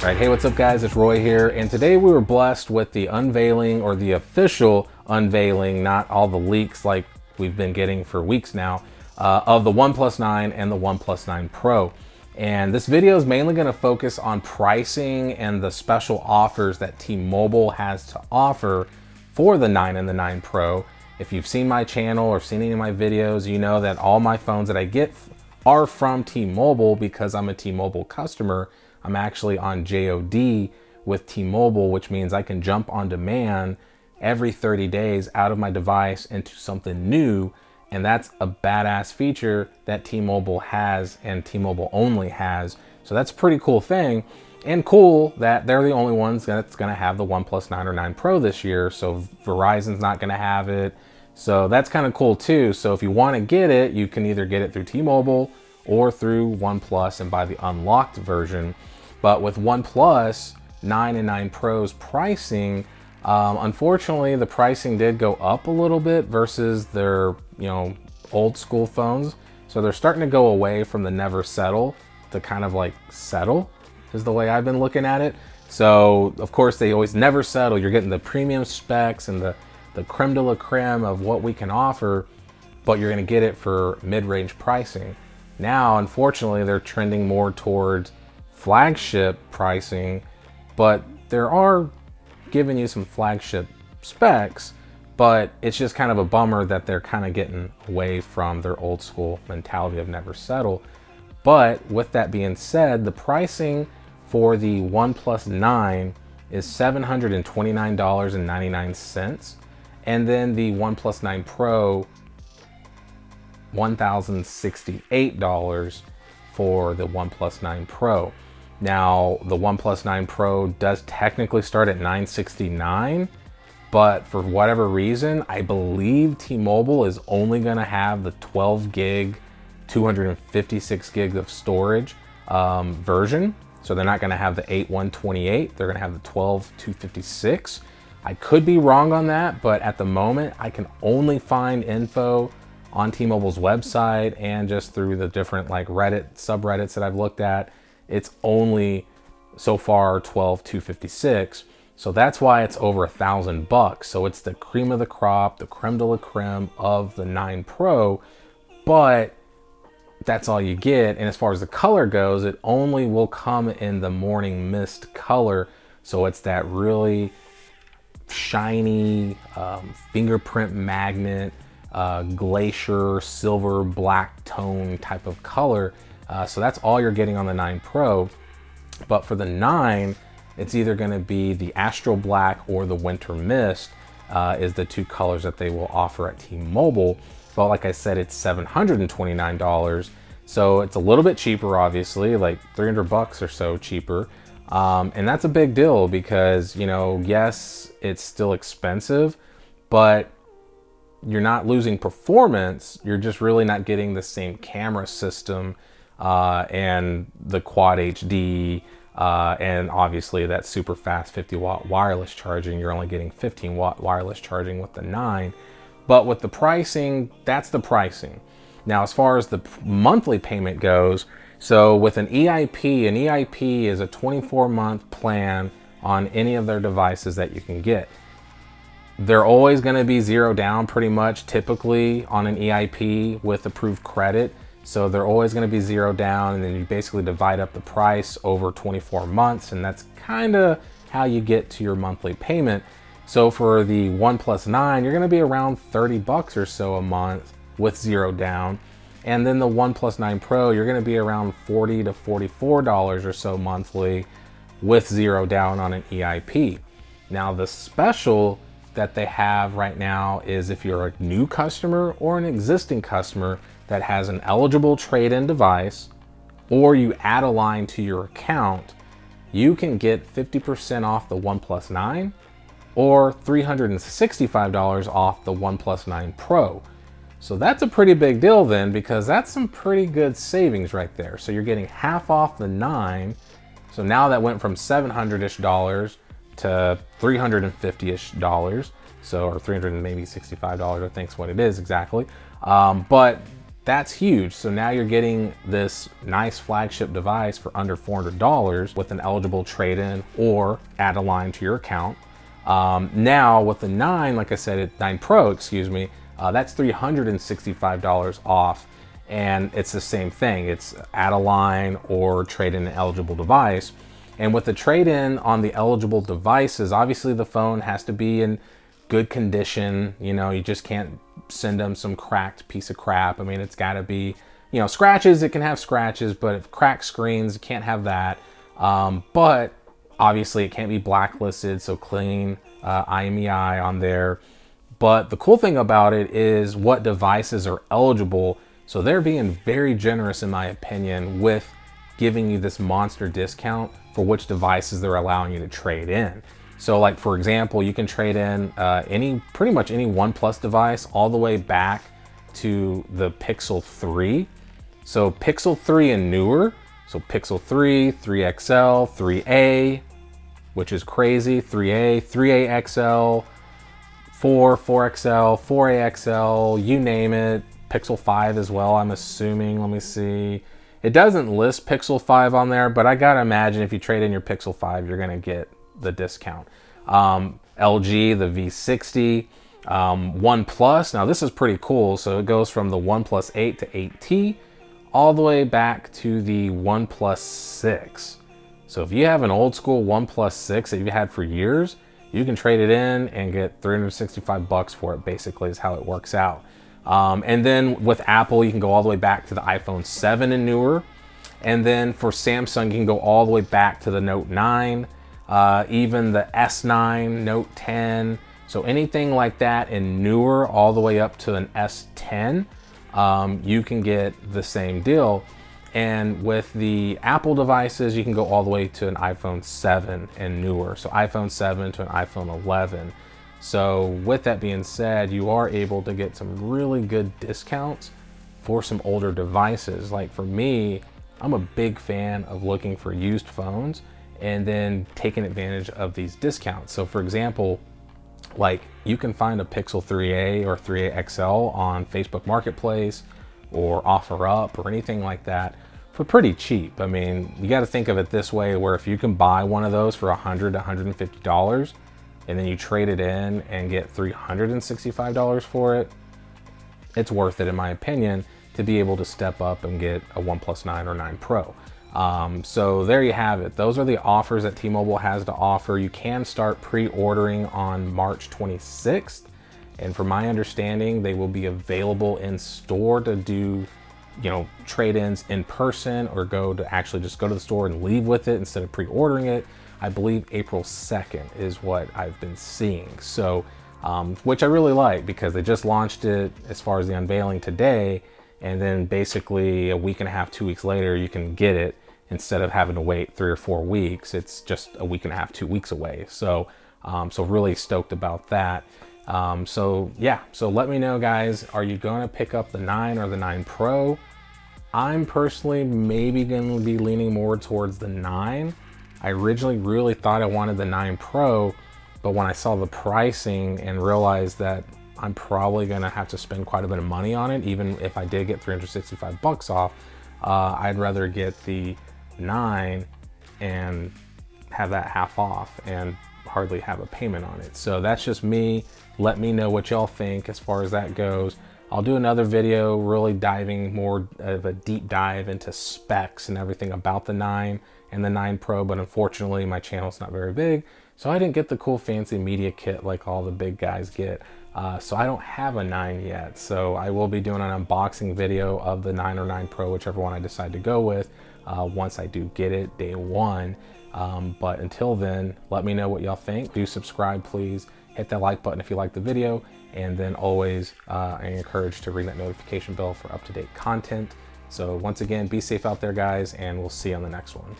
All right, hey, what's up guys? It's Roy here, and today we were blessed with the unveiling, or the official unveiling, not all the leaks like we've been getting for weeks now, of the OnePlus 9 and the OnePlus 9 Pro. And this video is mainly going to focus on pricing and the special offers that T-Mobile has to offer for the 9 and the 9 Pro. If you've seen my channel or seen any of my videos, you know that all my phones that I get are from T-Mobile because I'm a T-Mobile customer. I'm actually on JOD with T-Mobile, which means I can jump on demand every 30 days out of my device into something new. And that's a badass feature that T-Mobile has and T-Mobile only has. So that's a pretty cool thing, and cool that they're the only ones that's gonna have the OnePlus 9 or 9 Pro this year. So Verizon's not gonna have it. So that's kind of cool too. So if you wanna get it, you can either get it through T-Mobile or through OnePlus and buy the unlocked version. But with OnePlus 9 and 9 Pro's pricing, unfortunately, the pricing did go up a little bit versus their, old school phones. So they're starting to go away from the never settle to kind of like settle is the way I've been looking at it. So of course they always never settle. You're getting the premium specs and the creme de la creme of what we can offer, but you're gonna get it for mid-range pricing. Now, unfortunately, they're trending more towards flagship pricing, but there are giving you some flagship specs, but it's just kind of a bummer that they're kind of getting away from their old school mentality of never settle. But with that being said, the pricing for the OnePlus 9 is $729.99, and then the OnePlus 9 Pro, $1,068 for the OnePlus 9 Pro. Now, the OnePlus 9 Pro does technically start at $969, but for whatever reason, I believe T-Mobile is only gonna have the 12 gig, 256 gigs of storage version. So they're not gonna have the 8/128, they're gonna have the 12/256. I could be wrong on that, but at the moment, I can only find info on T-Mobile's website and just through the different like Reddit subreddits that I've looked at. It's only so far 12/256. So that's why it's over $1,000. So it's the cream of the crop, the creme de la creme of the 9 Pro, but that's all you get. And as far as the color goes, it only will come in the morning mist color. So it's that really shiny fingerprint magnet, glacier, silver, black tone type of color. So that's all you're getting on the 9 Pro. But for the 9, it's either going to be the Astral Black or the Winter Mist is the two colors that they will offer at T-Mobile. But like I said, it's $729. So it's a little bit cheaper, obviously, like $300 or so cheaper. And that's a big deal because, yes, it's still expensive, but you're not losing performance. You're just really not getting the same camera system and the Quad HD, and obviously that super fast 50-watt wireless charging. You're only getting 15-watt wireless charging with the 9. But with the pricing, that's the pricing. Now, as far as the monthly payment goes, so with an EIP is a 24-month plan on any of their devices that you can get. They're always going to be zero down pretty much, typically on an EIP with approved credit. So they're always going to be zero down, and then you basically divide up the price over 24 months, and that's kind of how you get to your monthly payment. So for the OnePlus 9, you're going to be around $30 or so a month with zero down. And then the OnePlus 9 Pro, you're going to be around $40 to $44 or so monthly with zero down on an EIP. Now, the special that they have right now is if you're a new customer or an existing customer that has an eligible trade-in device, or you add a line to your account, you can get 50% off the OnePlus 9 or $365 off the OnePlus 9 Pro. So that's a pretty big deal then, because that's some pretty good savings right there. So you're getting half off the 9. So now that went from $700-ish to $350-ish, so, or $300 and maybe $65, I think is what it is exactly. But That's huge. So now you're getting this nice flagship device for under $400 with an eligible trade-in or add a line to your account. Now with the 9, like I said, 9 Pro, excuse me, that's $365 off. And it's the same thing. It's add a line or trade in an eligible device. And with the trade-in on the eligible devices, obviously the phone has to be in good condition. You know, you just can't send them some cracked piece of crap. I mean, it's got to be, you know, scratches, it can have scratches, but if cracked screens, it can't have that. But obviously it can't be blacklisted, so clean IMEI on there. But the cool thing about it is what devices are eligible. So they're being very generous, in my opinion, with giving you this monster discount for which devices they're allowing you to trade in. So like, for example, you can trade in pretty much any OnePlus device all the way back to the Pixel 3. So Pixel 3 and newer, so Pixel 3, 3XL, 3A, which is crazy, 3A, 3A XL, 4, 4XL, 4A XL, you name it, Pixel 5 as well, I'm assuming, let me see. It doesn't list Pixel 5 on there, but I gotta imagine if you trade in your Pixel 5, you're gonna get the discount. LG, the V60, OnePlus. Now this is pretty cool. So it goes from the OnePlus 8 to 8T all the way back to the OnePlus 6. So if you have an old school OnePlus 6 that you've had for years, you can trade it in and get $365 for it, basically is how it works out. And then with Apple, you can go all the way back to the iPhone 7 and newer. And then for Samsung, you can go all the way back to the Note 9. Even the S9, Note 10, so anything like that and newer all the way up to an S10, you can get the same deal. And with the Apple devices, you can go all the way to an iPhone 7 and newer. So iPhone 7 to an iPhone 11. So with that being said, you are able to get some really good discounts for some older devices. Like for me, I'm a big fan of looking for used phones and then taking advantage of these discounts. So for example, like you can find a Pixel 3A or 3A XL on Facebook Marketplace or OfferUp or anything like that for pretty cheap. I mean, you got to think of it this way, where if you can buy one of those for $100 to $150 and then you trade it in and get $365 for it, it's worth it, in my opinion, to be able to step up and get a OnePlus 9 or 9 Pro. So there you have it. Those are the offers that T-Mobile has to offer. You can start pre-ordering on March 26th. And from my understanding, they will be available in store to do, you know, trade-ins in person, or actually just go to the store and leave with it instead of pre-ordering it. I believe April 2nd is what I've been seeing. So, which I really like, because they just launched it as far as the unveiling today. And then basically a week and a half, 2 weeks later, you can get it. Instead of having to wait 3 or 4 weeks, it's just a week and a half, 2 weeks away. So, so really stoked about that. So yeah, so let me know, guys, are you going to pick up the 9 or the 9 Pro? I'm personally maybe going to be leaning more towards the 9. I originally really thought I wanted the 9 Pro, but when I saw the pricing and realized that I'm probably going to have to spend quite a bit of money on it, even if I did get $365 off, I'd rather get the 9 and have that half off and hardly have a payment on it. So that's just me. Let me know what y'all think as far as that goes. I'll do another video really diving more of a deep dive into specs and everything about the 9 and the 9 Pro, but unfortunately my channel's not very big, so I didn't get the cool fancy media kit like all the big guys get. So I don't have a 9 yet, so I will be doing an unboxing video of the 9 or 9 Pro, whichever one I decide to go with, once I do get it day one. But until then, let me know what y'all think. Do subscribe, please. Hit that like button if you like the video, and then always I encourage to ring that notification bell for up-to-date content. So once again, be safe out there, guys, and we'll see you on the next one.